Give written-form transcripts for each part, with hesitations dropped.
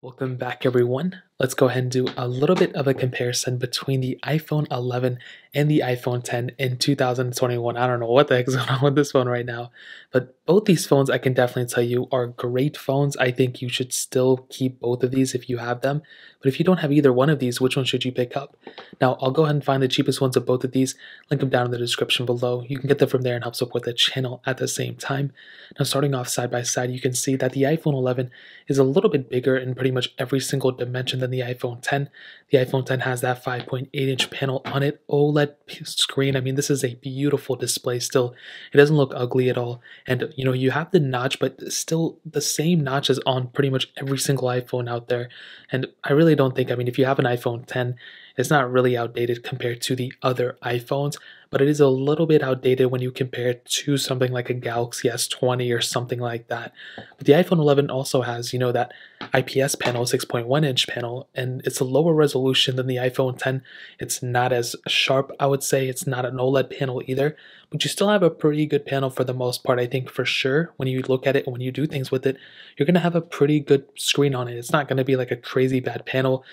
Welcome back, everyone. Let's go ahead and do a little bit of a comparison between the iPhone 11 and the iPhone 10 in 2021. I don't know what the heck's going on with this phone right now, but both these phones I can definitely tell you are great phones. I think you should still keep both of these if you have them. But if you don't have either one of these, which one should you pick up? Now, I'll go ahead and find the cheapest ones of both of these, link them down in the description below. You can get them from there and help support the channel at the same time. Now, starting off side by side, you can see that the iPhone 11 is a little bit bigger in pretty much every single dimension than the iPhone 10. The iPhone 10 has that 5.8-inch panel on it, OLED screen. I mean, this is a beautiful display still. It doesn't look ugly at all. And, you have the notch, but still the same notch is on pretty much every single iPhone out there. And I really don't think, if you have an iPhone 10, it's not really outdated compared to the other iPhones, but it is a little bit outdated when you compare it to something like a Galaxy S20 or something like that. But the iPhone 11 also has, that IPS panel, 6.1-inch panel, and it's a lower resolution than the iPhone 10. It's not as sharp, I would say. It's not an OLED panel either, but you still have a pretty good panel for the most part. I think for sure when you look at it and when you do things with it, you're going to have a pretty good screen on it. It's not going to be like a crazy bad panel.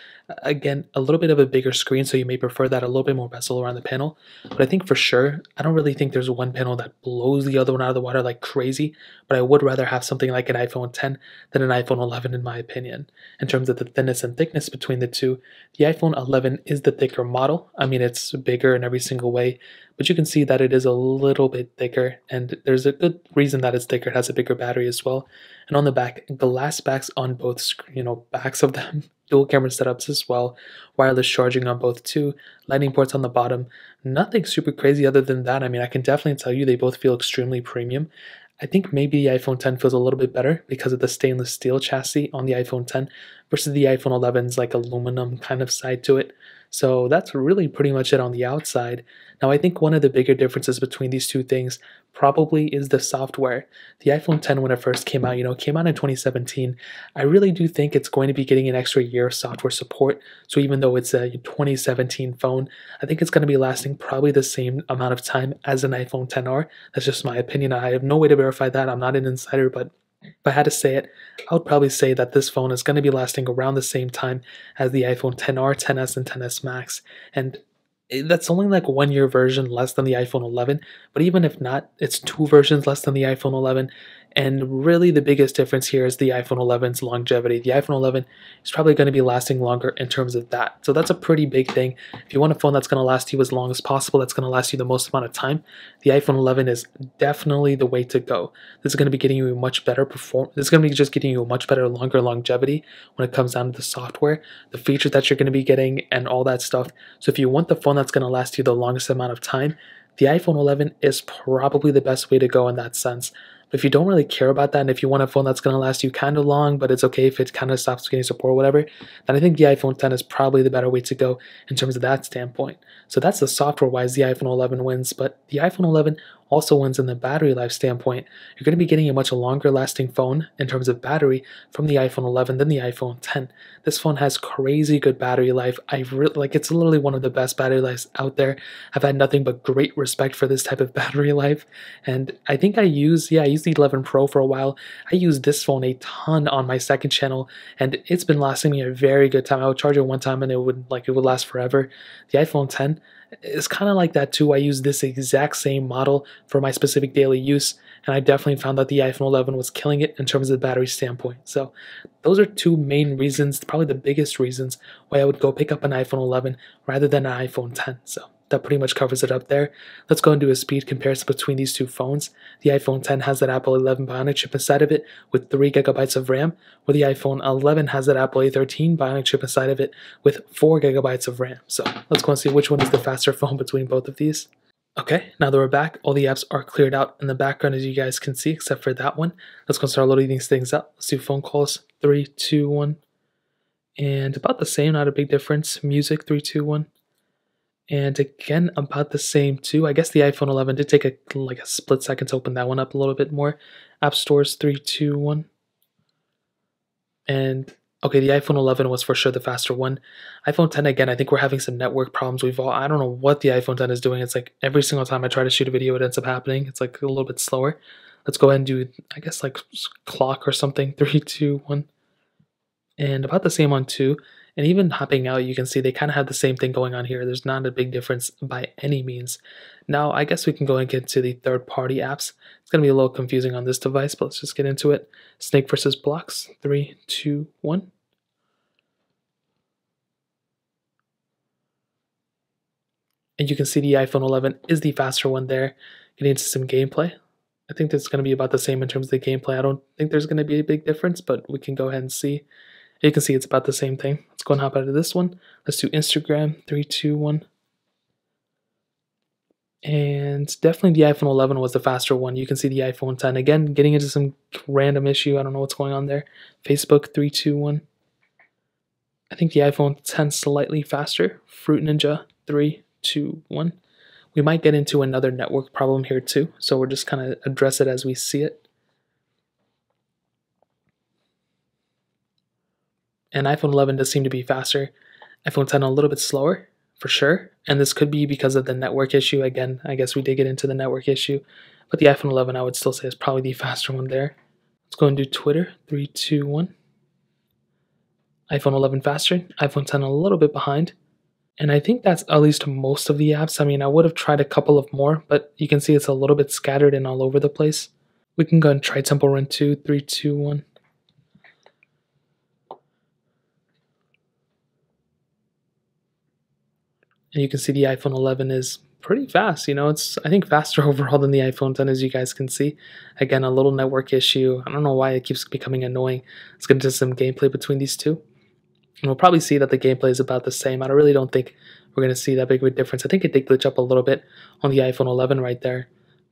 Again, a little bit of a bigger screen, so you may prefer that, a little bit more bezel around the panel. But I think for sure, I don't really think there's one panel that blows the other one out of the water like crazy, but I would rather have something like an iPhone 10 than an iPhone 11 in my opinion. In terms of the thinness and thickness between the two, the iPhone 11 is the thicker model. I mean, it's bigger in every single way, but you can see that it is a little bit thicker, and there's a good reason that it's thicker. It has a bigger battery as well. And on the back, glass backs on both, backs of them, dual camera setups as well, wireless charging on both too, lightning ports on the bottom. Nothing super crazy other than that. I mean, I can definitely tell you they both feel extremely premium. I think maybe the iPhone 10 feels a little bit better because of the stainless steel chassis on the iPhone 10 versus the iPhone 11's like aluminum kind of side to it. So that's really pretty much it on the outside. Now, I think one of the bigger differences between these two things probably is the software. The iPhone 10, when it first came out, came out in 2017. I really do think it's going to be getting an extra year of software support. So even though it's a 2017 phone, I think it's going to be lasting probably the same amount of time as an iPhone 10R. That's just my opinion. I have no way to verify that. I'm not an insider, but if I had to say it, I would probably say that this phone is going to be lasting around the same time as the iPhone 10R, 10s, and 10s Max. And that's only like 1 year version less than the iPhone 11, but even if not, it's 2 versions less than the iPhone 11. And really the biggest difference here is the iPhone 11's longevity. The iPhone 11 is probably going to be lasting longer in terms of that. So that's a pretty big thing. If you want a phone that's going to last you as long as possible, that's going to last you the most amount of time, the iPhone 11 is definitely the way to go. This is going to be getting you a much better This is going to be just getting you a much better, longer longevity when it comes down to the software, the features that you're going to be getting, and all that stuff. So if you want the phone that's going to last you the longest amount of time, the iPhone 11 is probably the best way to go in that sense. But if you don't really care about that, and if you want a phone that's going to last you kind of long, but it's okay if it kind of stops getting support or whatever, then I think the iPhone 10 is probably the better way to go in terms of that standpoint. So that's the software-wise, the iPhone 11 wins, but the iPhone 11 also wins in the battery life standpoint. You're going to be getting a much longer lasting phone in terms of battery from the iPhone 11 than the iPhone 10. This phone has crazy good battery life. It's literally one of the best battery lives out there. I've had nothing but great respect for this type of battery life. And I think I used the 11 Pro for a while. I used this phone a ton on my second channel, and it's been lasting me a very good time. I would charge it one time and it would last forever. The iPhone 10 is kind of like that too. I use this exact same model for my specific daily use, and I definitely found that the iPhone 11 was killing it in terms of the battery standpoint. So those are two main reasons, probably the biggest reasons why I would go pick up an iPhone 11 rather than an iPhone 10. So that pretty much covers it up there. Let's go and do a speed comparison between these two phones. The iPhone 10 has that Apple 11 Bionic chip inside of it with 3 gigabytes of RAM, where the iPhone 11 has that Apple A13 Bionic chip inside of it with 4 gigabytes of RAM. So let's go and see which one is the faster phone between both of these. Okay, now that we're back, all the apps are cleared out in the background as you guys can see, except for that one. Let's go start loading these things up. Let's do phone calls, 3, 2, 1. And about the same, not a big difference. Music, 3, 2, 1. And again, about the same too. I guess the iPhone 11 did take a split second to open that one up a little bit more. App stores, 3, 2, 1. And okay, the iPhone 11 was for sure the faster one. iPhone 10, again, I think we're having some network problems. I don't know what the iPhone 10 is doing. It's like every single time I try to shoot a video, it ends up happening. It's like a little bit slower. Let's go ahead and do, I guess, like clock or something. 3, 2, 1. and about the same on 2. And even hopping out, you can see they kind of have the same thing going on here. There's not a big difference by any means. Now, I guess we can go and get to the third-party apps. It's going to be a little confusing on this device, but let's just get into it. Snake versus blocks. 3, 2, 1. And you can see the iPhone 11 is the faster one there. Getting into some gameplay. I think that's going to be about the same in terms of the gameplay. I don't think there's going to be a big difference, but we can go ahead and see. You can see it's about the same thing. Let's go and hop out of this one. Let's do Instagram. 3, 2, 1. And definitely the iPhone 11 was the faster one. You can see the iPhone 10. Again, getting into some random issue. I don't know what's going on there. Facebook. 3, 2, 1. I think the iPhone 10 slightly faster. Fruit Ninja. 3, 2, 1. We might get into another network problem here too, so we're just kind of address it as we see it. And iPhone 11 does seem to be faster. iPhone 10 a little bit slower, for sure. And this could be because of the network issue. Again, I guess we did get into the network issue. But the iPhone 11, I would still say, is probably the faster one there. Let's go and do Twitter. 3, 2, 1. iPhone 11 faster. iPhone 10 a little bit behind. And I think that's at least most of the apps. I mean, I would have tried a couple of more, but you can see it's a little bit scattered and all over the place. We can go and try Temple Run 2, 3, 2, 1. And you can see the iPhone 11 is pretty fast. You know, it's, I think, faster overall than the iPhone 10, as you guys can see. Again, a little network issue. I don't know why it keeps becoming annoying. Let's get into some gameplay between these two. And we'll probably see that the gameplay is about the same. I really don't think we're going to see that big of a difference. I think it did glitch up a little bit on the iPhone 11 right there.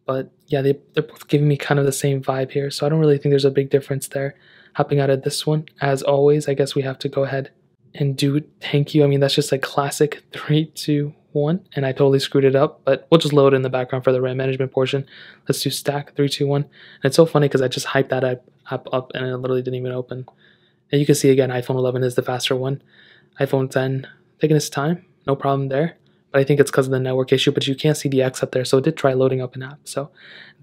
But yeah, they're both giving me kind of the same vibe here. So I don't really think there's a big difference there. Hopping out of this one, as always, I guess we have to go ahead and do thank you. I mean, that's just a classic 3, 2, 1. And I totally screwed it up. But we'll just load it in the background for the RAM management portion. Let's do stack 3, 2, 1. And it's so funny because I just hyped that app up and it literally didn't even open. And you can see again, iPhone 11 is the faster one. iPhone 10 taking its time, no problem there. But I think it's because of the network issue, but you can't see the X up there, so it did try loading up an app. So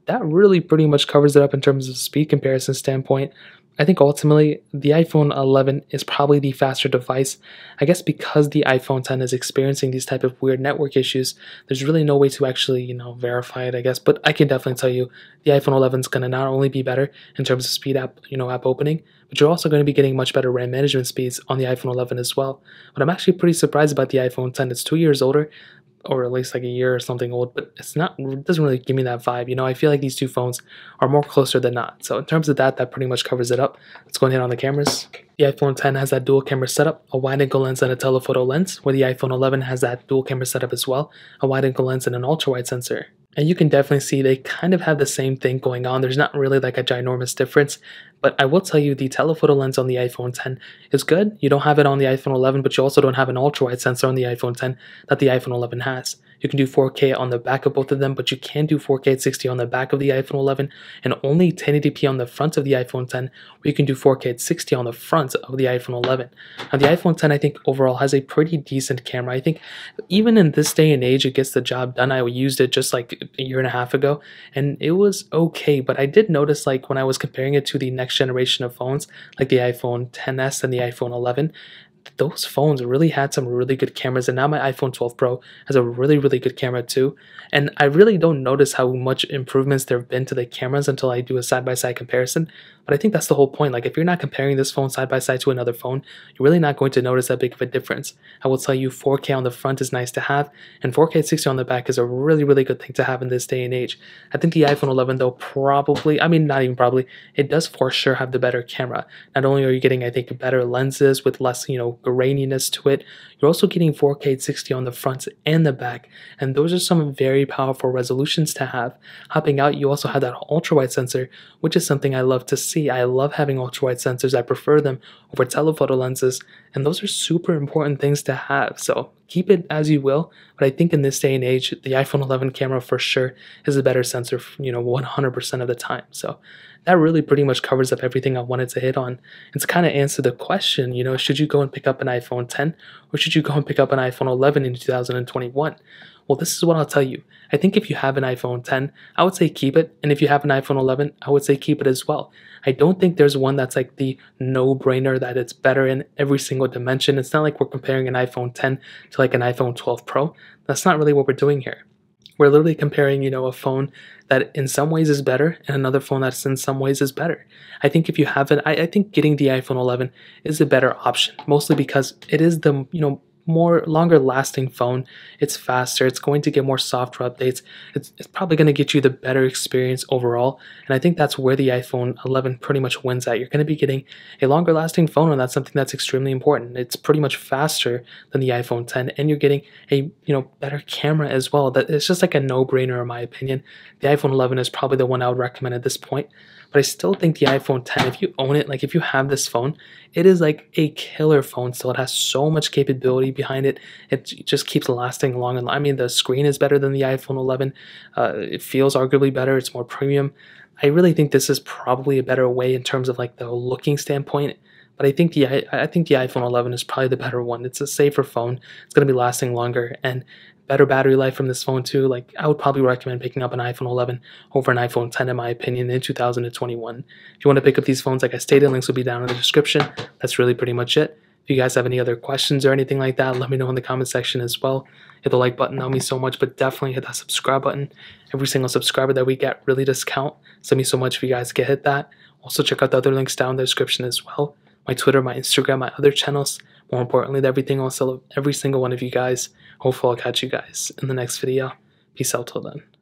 that really pretty much covers it up in terms of speed comparison standpoint. I think ultimately the iPhone 11 is probably the faster device. I guess because the iPhone 10 is experiencing these type of weird network issues, there's really no way to actually, verify it, I guess. But I can definitely tell you the iPhone 11 is going to not only be better in terms of speed app opening, but you're also going to be getting much better RAM management speeds on the iPhone 11 as well. But I'm actually pretty surprised about the iPhone 10. It's 2 years older, or at least like a year or something old, but it doesn't really give me that vibe. I feel like these two phones are more closer than not. So in terms of that pretty much covers it up. Let's go and hit on the cameras. The iPhone 10 has that dual camera setup, a wide angle lens and a telephoto lens, where the iPhone 11 has that dual camera setup as well, a wide angle lens and an ultra wide sensor. And you can definitely see they kind of have the same thing going on. There's not really like a ginormous difference, but I will tell you the telephoto lens on the iPhone 10 is good. You don't have it on the iPhone 11, but you also don't have an ultra-wide sensor on the iPhone 10 that the iPhone 11 has. You can do 4K on the back of both of them, but you can do 4K at 60 on the back of the iPhone 11 and only 1080p on the front of the iPhone 10, where you can do 4K at 60 on the front of the iPhone 11. Now the iPhone 10 I think overall has a pretty decent camera. I think even in this day and age it gets the job done. I used it just like a year and a half ago and it was okay, but I did notice like when I was comparing it to the next generation of phones like the iPhone XS and the iPhone 11, those phones really had some really good cameras, and now my iPhone 12 Pro has a really good camera too. And I really don't notice how much improvements there have been to the cameras until I do a side-by-side comparison. But I think that's the whole point. Like if you're not comparing this phone side by side to another phone, you're really not going to notice that big of a difference. I will tell you 4K on the front is nice to have, and 4K at 60 on the back is a really good thing to have in this day and age. I think the iPhone 11 though probably, I mean not even probably, it does for sure have the better camera. Not only are you getting I think better lenses with less graininess to it, you're also getting 4K at 60 on the front and the back, and those are some very powerful resolutions to have. Hopping out, you also have that ultra wide sensor, which is something I love to see. I love having ultra wide sensors. I prefer them over telephoto lenses, and those are super important things to have. So keep it as you will, but I think in this day and age, the iPhone 11 camera for sure is a better sensor, 100% of the time. So that really pretty much covers up everything I wanted to hit on. And to kind of answer the question, should you go and pick up an iPhone 10 or should you go and pick up an iPhone 11 in 2021? Well, this is what I'll tell you. I think if you have an iPhone 10, I would say keep it. And if you have an iPhone 11, I would say keep it as well. I don't think there's one that's like the no brainer that it's better in every single dimension. It's not like we're comparing an iPhone 10 to like an iPhone 12 Pro. That's not really what we're doing here. We're literally comparing, a phone that in some ways is better and another phone that's in some ways is better. I think if you have it, I think getting the iPhone 11 is a better option, mostly because it is the, more longer lasting phone. It's faster. It's going to get more software updates. It's probably going to get you the better experience overall. And I think that's where the iPhone 11 pretty much wins at. You're going to be getting a longer lasting phone, and that's something that's extremely important. It's pretty much faster than the iPhone 10, and you're getting a better camera as well. That it's just like a no-brainer in my opinion. The iPhone 11 is probably the one I would recommend at this point. But I still think the iPhone 10, if you own it, like if you have this phone, it is like a killer phone still. It has so much capability behind it. It just keeps lasting long. And I mean, the screen is better than the iPhone 11. It feels arguably better. It's more premium. I really think this is probably a better way in terms of like the looking standpoint. But I think the iPhone 11 is probably the better one. It's a safer phone. It's going to be lasting longer and better battery life from this phone too. Like I would probably recommend picking up an iPhone 11 over an iPhone 10 in my opinion in 2021. If you want to pick up these phones, like I stated, links will be down in the description. That's really pretty much it. If you guys have any other questions or anything like that, let me know in the comment section as well. Hit the like button, that would mean so much, but definitely hit that subscribe button. Every single subscriber that we get really does count. So it means so much if you guys can hit that. Also check out the other links down in the description as well. My Twitter, my Instagram, my other channels. More importantly, everything else, every single one of you guys. Hopefully I'll catch you guys in the next video. Peace out till then.